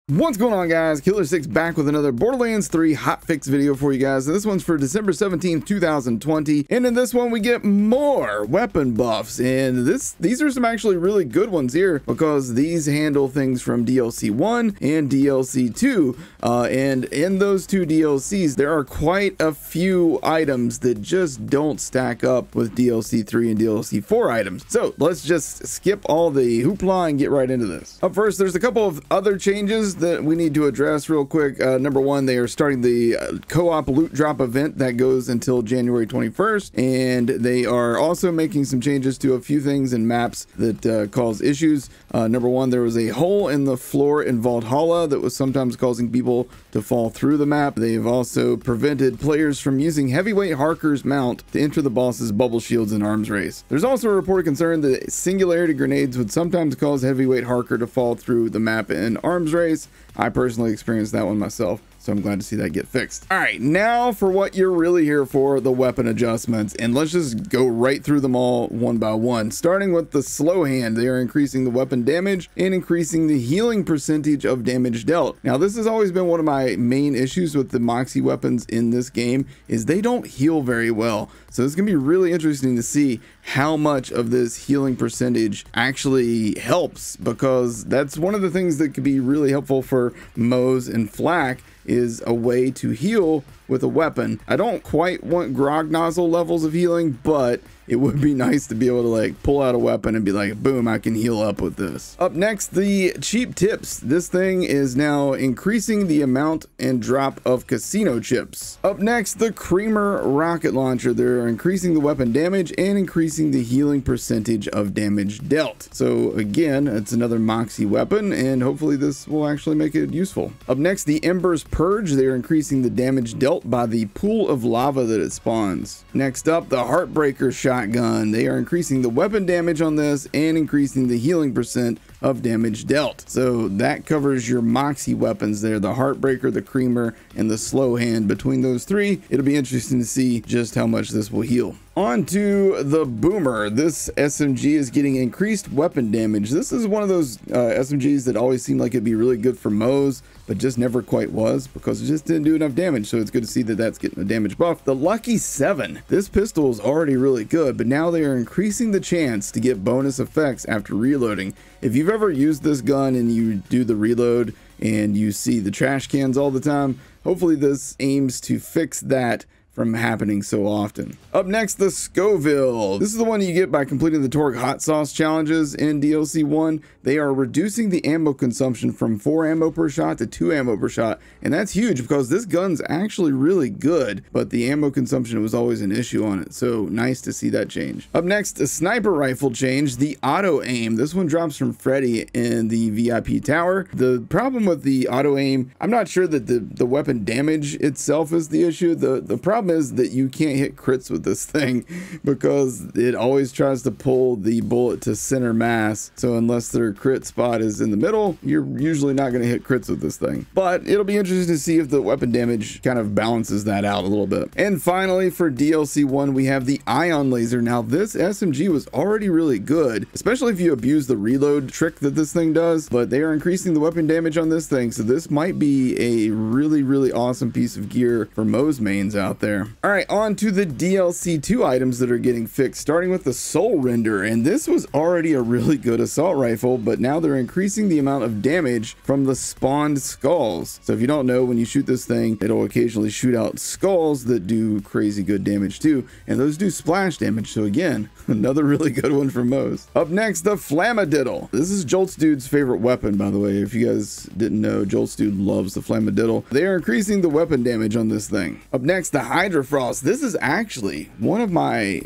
What's going on, guys? Killer6 back with another Borderlands 3 hotfix video for you guys. And this one's for December 17th, 2020. And in this one, we get more weapon buffs. And these are some actually really good ones here because these handle things from DLC 1 and DLC 2. And in those two DLCs, there are quite a few items that just don't stack up with DLC 3 and DLC 4 items. So let's just skip all the hoopla and get right into this. Up first, there's a couple of other changes that we need to address real quick. Number one, they are starting the co-op loot drop event that goes until January 21st, and they are also making some changes to a few things in maps that cause issues. Number one, there was a hole in the floor in Valhalla that was sometimes causing people to fall through the map. They've also prevented players from using heavyweight Harker's mount to enter the boss's bubble shields in arms race. There's also a reported concern that singularity grenades would sometimes cause heavyweight Harker to fall through the map in arms race. I personally experienced that one myself, so I'm glad to see that get fixed. All right, now for what you're really here for, the weapon adjustments, and let's just go right through them all one by one. Starting with the slow hand, they are increasing the weapon damage and increasing the healing percentage of damage dealt. Now, this has always been one of my main issues with the Moxie weapons in this game, is they don't heal very well. So it's gonna be really interesting to see how much of this healing percentage actually helps, because that's one of the things that could be really helpful for Moze and Flak, is a way to heal with a weapon. I don't quite want Grog Nozzle levels of healing, but it would be nice to be able to like pull out a weapon and be like, boom, I can heal up with this. Up next, the cheap tips. This thing is now increasing the amount and drop of casino chips. Up next, the Creamer rocket launcher. They're increasing the weapon damage and increasing the healing percentage of damage dealt. So again, it's another Moxie weapon, and hopefully this will actually make it useful. Up next, the Embers Purge. They are increasing the damage dealt by the pool of lava that it spawns. Next up, the Heartbreaker shotgun. They are increasing the weapon damage on this and increasing the healing percent of damage dealt. So that covers your Moxie weapons there, the Heartbreaker, the Creamer, and the Slow Hand. Between those three, it'll be interesting to see just how much this will heal. On to the Boomer. This SMG is getting increased weapon damage. This is one of those SMGs that always seemed like it'd be really good for Moze, but just never quite was because it just didn't do enough damage. So it's good to see that that's getting a damage buff. The Lucky 7. This pistol is already really good, but now they are increasing the chance to get bonus effects after reloading. If you've ever used this gun and you do the reload and you see the trash cans all the time, hopefully this aims to fix that from happening so often. Up next, the Scoville. This is the one you get by completing the Torgue Hot Sauce challenges in DLC 1. They are reducing the ammo consumption from 4 ammo per shot to 2 ammo per shot, and that's huge because this gun's actually really good, but the ammo consumption was always an issue on it, so nice to see that change. Up next, a sniper rifle change, the auto aim. This one drops from Freddy in the VIP tower. The problem with the auto aim, I'm not sure that the weapon damage itself is the issue. The problem is that you can't hit crits with this thing because it always tries to pull the bullet to center mass. So unless their crit spot is in the middle, you're usually not going to hit crits with this thing. But it'll be interesting to see if the weapon damage kind of balances that out a little bit. And finally, for DLC 1, we have the Ion Laser. Now, this SMG was already really good, especially if you abuse the reload trick that this thing does, but they are increasing the weapon damage on this thing. So this might be a really, really awesome piece of gear for Moze mains out there. All right, on to the DLC 2 items that are getting fixed, starting with the Soul Render. And this was already a really good assault rifle, but now they're increasing the amount of damage from the spawned skulls. So if you don't know, when you shoot this thing, it'll occasionally shoot out skulls that do crazy good damage too, and those do splash damage. So again, another really good one for Moze. Up next, the Flammadiddle. This is Jolt's dude's favorite weapon, by the way. If you guys didn't know, Jolt's dude loves the Flammadiddle. They are increasing the weapon damage on this thing. Up next, the Hydra Frost. This is actually one of my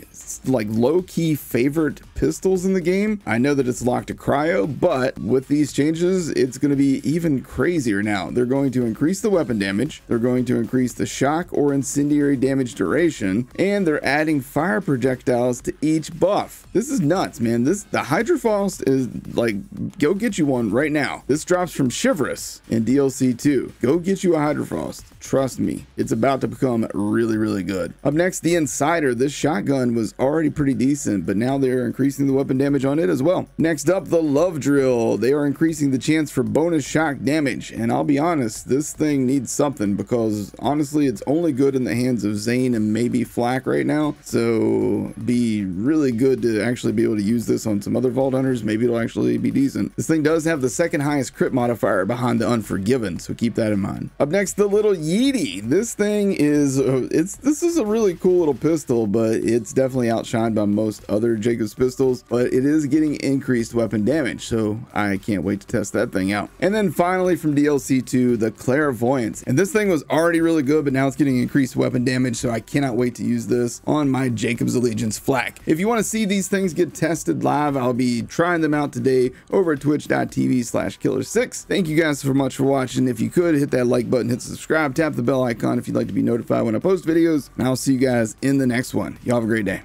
like low-key favorite pistols in the game. I know that it's locked to cryo, but with these changes, it's going to be even crazier now. They're going to increase the weapon damage, they're going to increase the shock or incendiary damage duration, and they're adding fire projectiles to each buff. This is nuts, man. The Hydra Frost is like, go get you one right now. This drops from Chivalrous in DLC 2. Go get you a Hydra Frost. Trust me, it's about to become really really, really good. Up next, the Insider. This shotgun was already pretty decent, but now they're increasing the weapon damage on it as well. Next up, the Love Drill. They are increasing the chance for bonus shock damage, and I'll be honest, this thing needs something, because honestly it's only good in the hands of Zane and maybe Flak right now, so be really good to actually be able to use this on some other Vault Hunters. Maybe it'll actually be decent. This thing does have the second highest crit modifier behind the Unforgiven, so keep that in mind. Up next, the little Yeety. This thing is this is a really cool little pistol, but it's definitely outshined by most other Jacobs pistols, but it is getting increased weapon damage, so I can't wait to test that thing out. And then finally from DLC 2, the Clairvoyance. And this thing was already really good, but now it's getting increased weapon damage, so I cannot wait to use this on my Jacobs Allegiance Flak. If you want to see these things get tested live, I'll be trying them out today over at twitch.tv/killer6. Thank you guys so much for watching. If you could, hit that like button, hit subscribe, tap the bell icon if you'd like to be notified when I post videos, and I'll see you guys in the next one. Y'all have a great day.